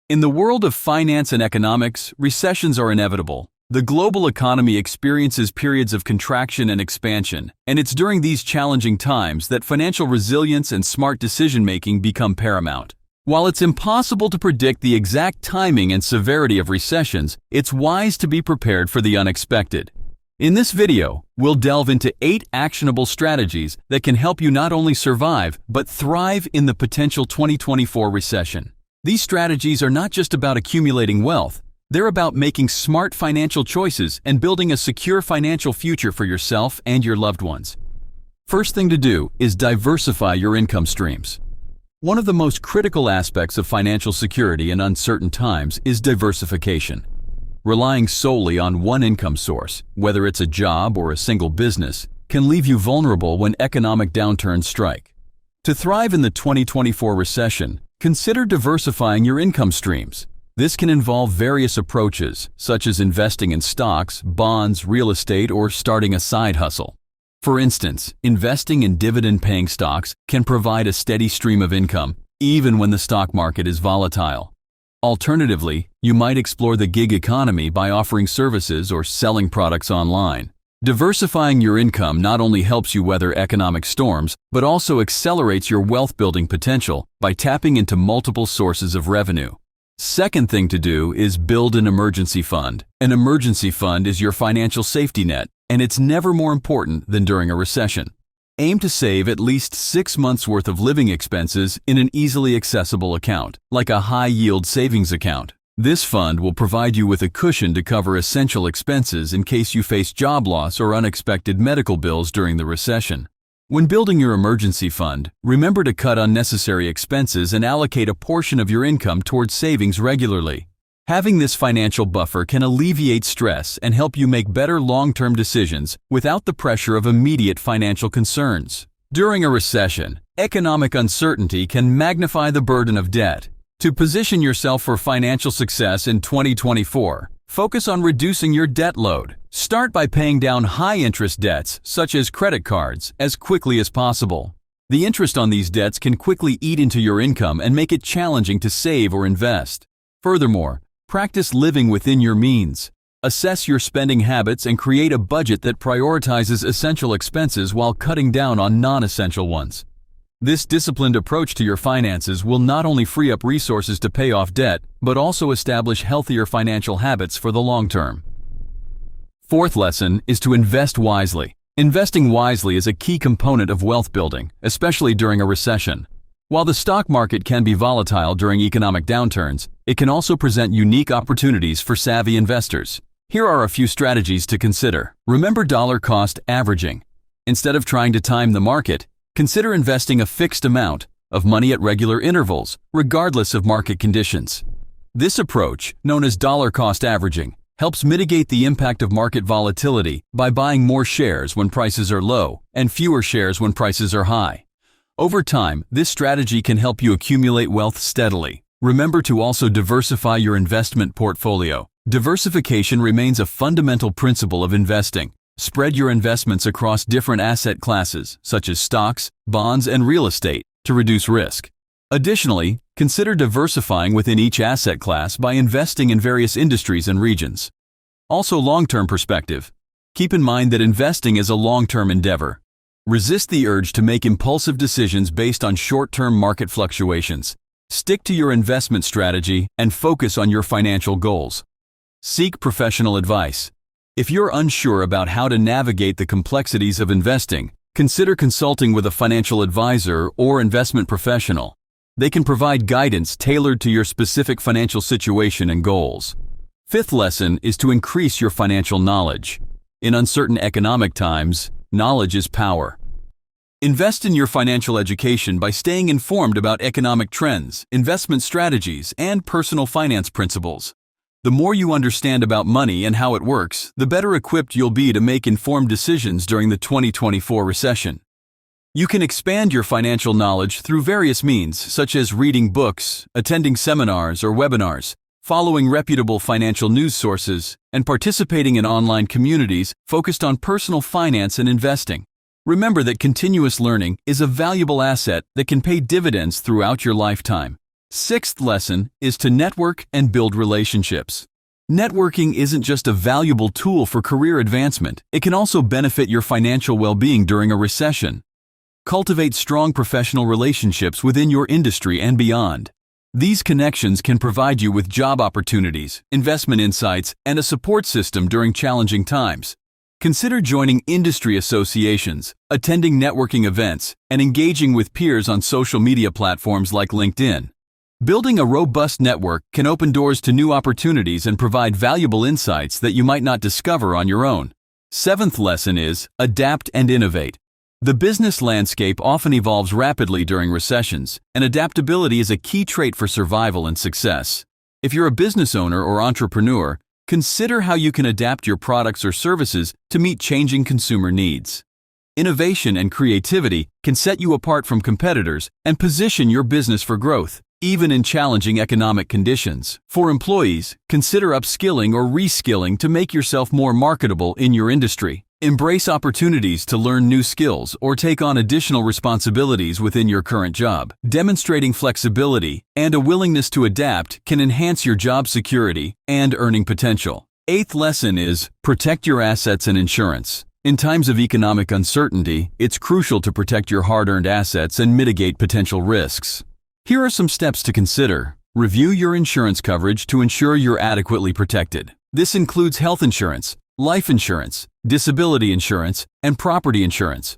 In the world of finance and economics, recessions are inevitable. The global economy experiences periods of contraction and expansion, and it's during these challenging times that financial resilience and smart decision-making become paramount. While it's impossible to predict the exact timing and severity of recessions, it's wise to be prepared for the unexpected. In this video, we'll delve into 8 actionable strategies that can help you not only survive, but thrive in the potential 2024 recession. These strategies are not just about accumulating wealth, they're about making smart financial choices and building a secure financial future for yourself and your loved ones. First thing to do is diversify your income streams. One of the most critical aspects of financial security in uncertain times is diversification. Relying solely on one income source, whether it's a job or a single business, can leave you vulnerable when economic downturns strike. To thrive in the 2024 recession, consider diversifying your income streams. This can involve various approaches, such as investing in stocks, bonds, real estate, or starting a side hustle. For instance, investing in dividend-paying stocks can provide a steady stream of income, even when the stock market is volatile. Alternatively, you might explore the gig economy by offering services or selling products online. Diversifying your income not only helps you weather economic storms, but also accelerates your wealth-building potential by tapping into multiple sources of revenue. Second thing to do is build an emergency fund. An emergency fund is your financial safety net, and it's never more important than during a recession. Aim to save at least 6 months' worth of living expenses in an easily accessible account, like a high-yield savings account. This fund will provide you with a cushion to cover essential expenses in case you face job loss or unexpected medical bills during the recession. When building your emergency fund, remember to cut unnecessary expenses and allocate a portion of your income towards savings regularly. Having this financial buffer can alleviate stress and help you make better long-term decisions without the pressure of immediate financial concerns. During a recession, economic uncertainty can magnify the burden of debt. To position yourself for financial success in 2024, focus on reducing your debt load. Start by paying down high-interest debts, such as credit cards, as quickly as possible. The interest on these debts can quickly eat into your income and make it challenging to save or invest. Furthermore, practice living within your means. Assess your spending habits and create a budget that prioritizes essential expenses while cutting down on non-essential ones. This disciplined approach to your finances will not only free up resources to pay off debt, but also establish healthier financial habits for the long term. Fourth lesson is to invest wisely. Investing wisely is a key component of wealth building, especially during a recession. While the stock market can be volatile during economic downturns, it can also present unique opportunities for savvy investors. Here are a few strategies to consider. Remember dollar-cost averaging. Instead of trying to time the market, consider investing a fixed amount of money at regular intervals, regardless of market conditions. This approach, known as dollar-cost averaging, helps mitigate the impact of market volatility by buying more shares when prices are low and fewer shares when prices are high. Over time, this strategy can help you accumulate wealth steadily. Remember to also diversify your investment portfolio. Diversification remains a fundamental principle of investing. Spread your investments across different asset classes, such as stocks, bonds, and real estate, to reduce risk. Additionally, consider diversifying within each asset class by investing in various industries and regions. Also, long-term perspective. Keep in mind that investing is a long-term endeavor. Resist the urge to make impulsive decisions based on short-term market fluctuations. Stick to your investment strategy and focus on your financial goals. Seek professional advice. If you're unsure about how to navigate the complexities of investing, consider consulting with a financial advisor or investment professional. They can provide guidance tailored to your specific financial situation and goals. Fifth lesson is to increase your financial knowledge. In uncertain economic times, knowledge is power. Invest in your financial education by staying informed about economic trends, investment strategies, and personal finance principles. The more you understand about money and how it works, the better equipped you'll be to make informed decisions during the 2024 recession. You can expand your financial knowledge through various means, such as reading books, attending seminars or webinars, following reputable financial news sources, and participating in online communities focused on personal finance and investing. Remember that continuous learning is a valuable asset that can pay dividends throughout your lifetime. Sixth lesson is to network and build relationships. Networking isn't just a valuable tool for career advancement, it can also benefit your financial well-being during a recession. Cultivate strong professional relationships within your industry and beyond. These connections can provide you with job opportunities, investment insights, and a support system during challenging times. Consider joining industry associations, attending networking events, and engaging with peers on social media platforms like LinkedIn. Building a robust network can open doors to new opportunities and provide valuable insights that you might not discover on your own. Seventh lesson is adapt and innovate. The business landscape often evolves rapidly during recessions, and adaptability is a key trait for survival and success. If you're a business owner or entrepreneur, consider how you can adapt your products or services to meet changing consumer needs. Innovation and creativity can set you apart from competitors and position your business for growth, even in challenging economic conditions. For employees, consider upskilling or reskilling to make yourself more marketable in your industry. Embrace opportunities to learn new skills or take on additional responsibilities within your current job. Demonstrating flexibility and a willingness to adapt can enhance your job security and earning potential. Eighth lesson is protect your assets and insurance. In times of economic uncertainty, it's crucial to protect your hard-earned assets and mitigate potential risks. Here are some steps to consider. Review your insurance coverage to ensure you're adequately protected. This includes health insurance, life insurance, disability insurance, and property insurance.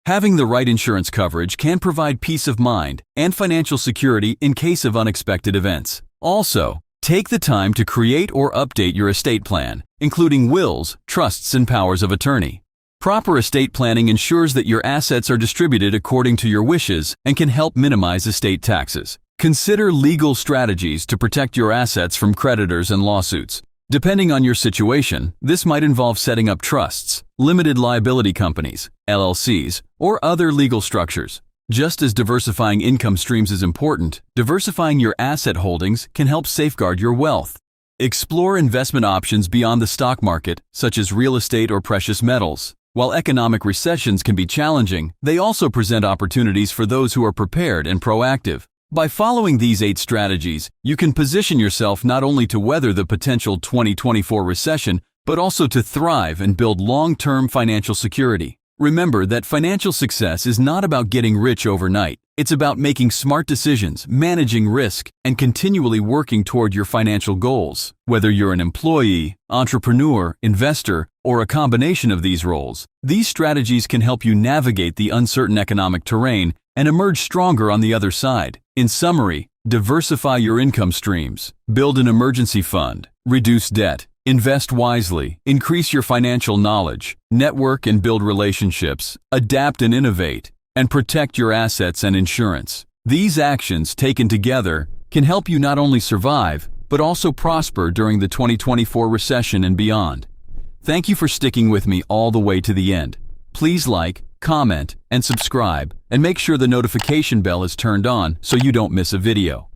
Having the right insurance coverage can provide peace of mind and financial security in case of unexpected events. Also, take the time to create or update your estate plan, including wills, trusts, and powers of attorney. Proper estate planning ensures that your assets are distributed according to your wishes and can help minimize estate taxes. Consider legal strategies to protect your assets from creditors and lawsuits. Depending on your situation, this might involve setting up trusts, limited liability companies, LLCs, or other legal structures. Just as diversifying income streams is important, diversifying your asset holdings can help safeguard your wealth. Explore investment options beyond the stock market, such as real estate or precious metals. While economic recessions can be challenging, they also present opportunities for those who are prepared and proactive. By following these 8 strategies, you can position yourself not only to weather the potential 2024 recession, but also to thrive and build long-term financial security. Remember that financial success is not about getting rich overnight. It's about making smart decisions, managing risk, and continually working toward your financial goals. Whether you're an employee, entrepreneur, investor, or a combination of these roles, these strategies can help you navigate the uncertain economic terrain and emerge stronger on the other side. In summary, diversify your income streams, build an emergency fund, reduce debt, invest wisely, increase your financial knowledge, network and build relationships, adapt and innovate, and protect your assets and insurance. These actions taken together can help you not only survive, but also prosper during the 2024 recession and beyond. Thank you for sticking with me all the way to the end. Please like, comment, and subscribe, and make sure the notification bell is turned on so you don't miss a video.